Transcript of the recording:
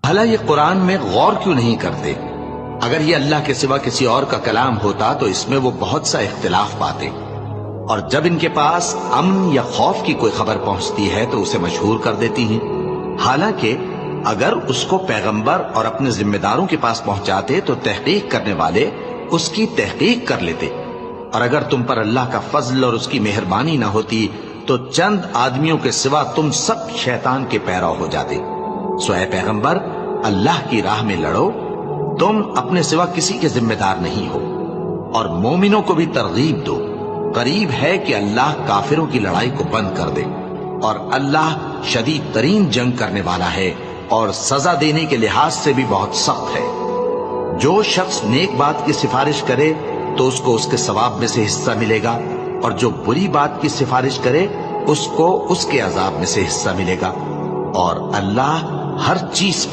بھلا یہ قرآن میں غور کیوں نہیں کرتے؟ اگر یہ اللہ کے سوا کسی اور کا کلام ہوتا تو اس میں وہ بہت سا اختلاف پاتے، اور جب ان کے پاس امن یا خوف کی کوئی خبر پہنچتی ہے تو اسے مشہور کر دیتی ہیں، حالانکہ اگر اس کو پیغمبر اور اپنے ذمہ داروں کے پاس پہنچاتے تو تحقیق کرنے والے اس کی تحقیق کر لیتے، اور اگر تم پر اللہ کا فضل اور اس کی مہربانی نہ ہوتی تو چند آدمیوں کے سوا تم سب شیطان کے پیرو ہو جاتے۔ سو اے پیغمبر، اللہ کی راہ میں لڑو، تم اپنے سوا کسی کے ذمہ دار نہیں ہو، اور مومنوں کو بھی ترغیب دو، قریب ہے کہ اللہ کافروں کی لڑائی کو بند کر دے، اور اللہ شدید ترین جنگ کرنے والا ہے اور سزا دینے کے لحاظ سے بھی بہت سخت ہے۔ جو شخص نیک بات کی سفارش کرے تو اس کو اس کے ثواب میں سے حصہ ملے گا، اور جو بری بات کی سفارش کرے اس کو اس کے عذاب میں سے حصہ ملے گا، اور اللہ ہر چیز